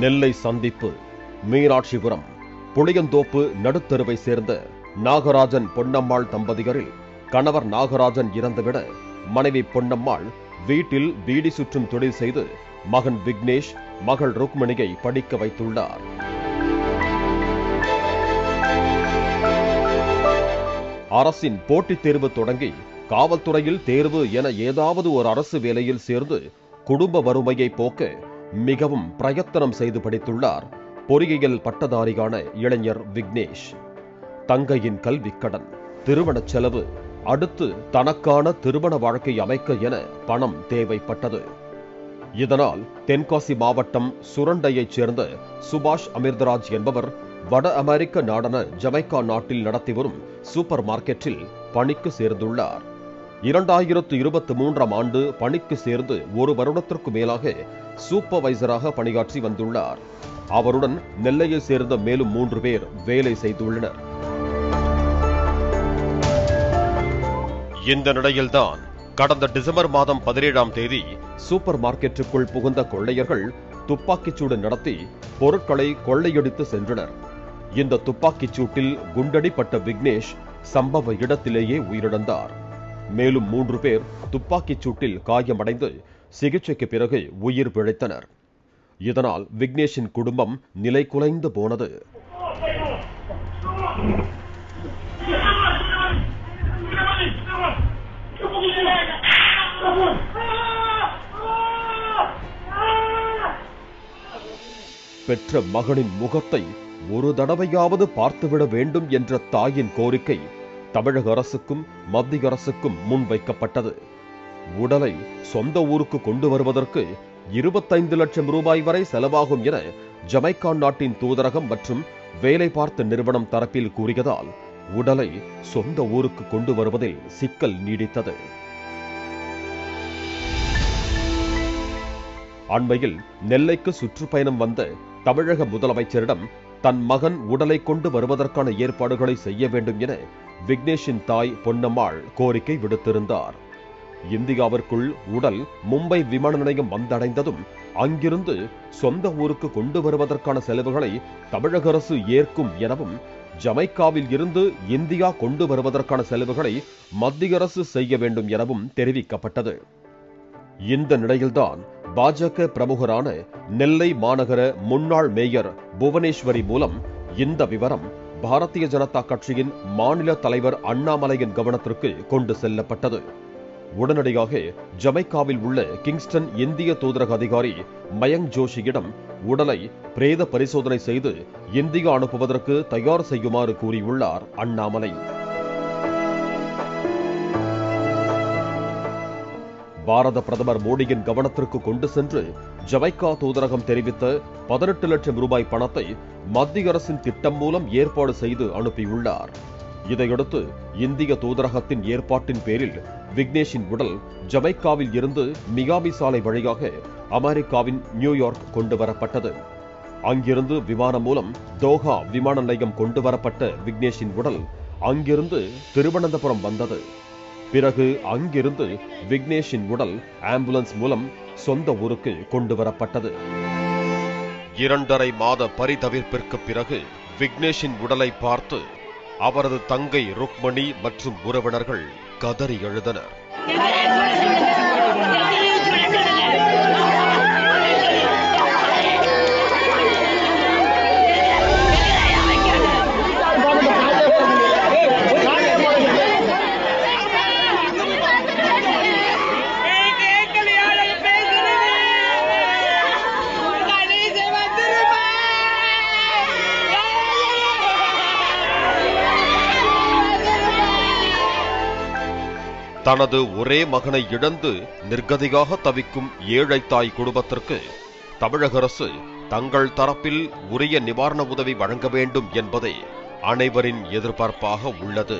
நெல்லை சந்திப்பு மீனாட்சிபுரம் புளியந்தோப்பு நடுத்தெருவை சேர்ந்த நாகராஜன் பொன்னம்மாள் தம்பதியரில் கணவர் நாகராஜன் இறந்துவிட மனைவி பொன்னம்மாள் வீட்டில் பீடி சுற்றும் தொழில் செய்து மகன் விக்னேஷ் மகள் ருக்மணியை படிக்க வைத்துள்ளார். அரசின் போட்டித் தேர்வு தொடங்கி காவல்துறையில் தேர்வு என ஏதாவது ஒரு அரசு வேலையில் சேர்ந்து குடும்ப வறுமையை போக்க மிகவும் பிரயத்தனம் செய்து படித்துள்ளார் பொறியியல் பட்டதாரியான இளைஞர் விக்னேஷ். தங்கையின் கல்விக்கடன், திருமண செலவு, அடுத்து தனக்கான திருமண வாழ்க்கை அமைக்க என பணம் தேவைப்பட்டது. இதனால் தென்காசி மாவட்டம் சுரண்டையைச் சேர்ந்த சுபாஷ் அமிர்தராஜ் என்பவர் வட அமெரிக்க நாடான ஜமைக்கா நாட்டில் நடத்தி வரும் சூப்பர் மார்க்கெட்டில் பணிக்கு சேர்ந்துள்ளார். 2023ஆம் ஆண்டு பணிக்கு சேர்ந்து ஒரு வருடத்திற்கு மேலாக சூப்பர்வைசராக பணியாற்றி வந்துள்ளார். அவருடன் நெல்லையை சேர்ந்த மேலும் 3 பேர் வேலை செய்துள்ளனர். இந்த நிலையில்தான் கடந்த டிசம்பர் மாதம் 17ஆம் தேதி சூப்பர் மார்க்கெட்டுக்குள் புகுந்த கொள்ளையர்கள் துப்பாக்கிச்சூடு நடத்தி பொருட்களை கொள்ளையடித்து சென்றனர். இந்த துப்பாக்கிச் சூட்டில் குண்டடிப்பட்ட விக்னேஷ் சம்பவ இடத்திலேயே உயிரிழந்தார். மேலும் 3 பேர் துப்பாக்கிச் சூட்டில் காயமடைந்து சிகிச்சைக்கு பிறகு உயிர் பிழைத்தனர். இதனால் விக்னேஷின் குடும்பம் நிலை குலைந்து போனது. பெற்ற மகனின் முகத்தை ஒரு தடவையாவது பார்த்துவிட வேண்டும் என்ற தாயின் கோரிக்கை தமிழக அரசுக்கும் மத்திய அரசுக்கும் முன்வைக்கப்பட்டது. உடலை சொந்த ஊருக்கு கொண்டு வருவதற்கு 25 லட்சம் ரூபாய் வரை செலவாகும் என ஜமைக்கா நாட்டின் தூதரகம் மற்றும் வேலை பார்த்த நிறுவனம் தரப்பில் கூறியதால் உடலை சொந்த ஊருக்கு கொண்டு வருவதில் சிக்கல் நீடித்தது. அண்மையில் நெல்லைக்கு சுற்றுப்பயணம் வந்த தமிழக முதலமைச்சரிடம் தன் மகன் உடலை கொண்டு வருவதற்கான ஏற்பாடுகளை செய்ய வேண்டும் என விக்னேஷின் தாய் பொன்னம்மாள் கோரிக்கை விடுத்திருந்தார். இந்தியாவிற்குள் உடல் மும்பை விமான நிலையம் வந்தடைந்ததும் அங்கிருந்து சொந்த ஊருக்கு கொண்டு வருவதற்கான செலவுகளை தமிழக அரசு ஏற்கும் எனவும், ஜமைக்காவில் இருந்து இந்தியா கொண்டு வருவதற்கான செலவுகளை மத்திய அரசு செய்ய வேண்டும் எனவும் தெரிவிக்கப்பட்டது. இந்த நிலையில்தான் பாஜக பிரமுகரான நெல்லை மாநகர முன்னாள் மேயர் புவனேஸ்வரி மூலம் இந்த விவரம் பாரதிய ஜனதா கட்சியின் மாநில தலைவர் அண்ணாமலையின் கவனத்திற்கு கொண்டு செல்லப்பட்டது. உடனடியாக ஜமைக்காவில் உள்ள கிங்ஸ்டன் இந்திய தூதரக அதிகாரி மயங்க் ஜோஷியிடம் உடலை பிரேத பரிசோதனை செய்து இந்தியா அனுப்புவதற்கு தயார் செய்யுமாறு கூறியுள்ளார் அண்ணாமலை. பாரத பிரதமர் மோடியின் கவனத்திற்கு கொண்டு சென்று ஜமைக்கா தூதரகம் தெரிவித்த 18 லட்சம் ரூபாய் பணத்தை மத்திய அரசின் திட்டம் மூலம் ஏற்பாடு செய்து அனுப்பியுள்ளார். இதையடுத்து இந்திய தூதரகத்தின் ஏற்பாட்டின் பேரில் விக்னேஷின் உடல் ஜமைக்காவில் இருந்து மியாமி சாலை வழியாக அமெரிக்காவின் நியூயார்க் கொண்டு வரப்பட்டது. அங்கிருந்து விமானம் மூலம் தோஹா விமான நிலையம் கொண்டு வரப்பட்ட விக்னேஷின் உடல் அங்கிருந்து திருவனந்தபுரம் வந்தது. பிறகு அங்கிருந்து விக்னேஷின் உடல் ஆம்புலன்ஸ் மூலம் சொந்த ஊருக்கு கொண்டு வரப்பட்டது. 2.5 மாத பரிதவிப்பிற்கு பிறகு விக்னேஷின் உடலை பார்த்து அவரது தங்கை ருக்மணி மற்றும் உறவினர்கள் கதறி எழுதனர். தனது ஒரே மகனை இழந்து நிர்கதியாக தவிக்கும் ஏழை தாய் குடும்பத்திற்கு தமிழக அரசு தங்கள் தரப்பில் உரிய நிவாரண உதவி வழங்க வேண்டும் என்பதே அனைவரின் எதிர்பார்ப்பாக உள்ளது.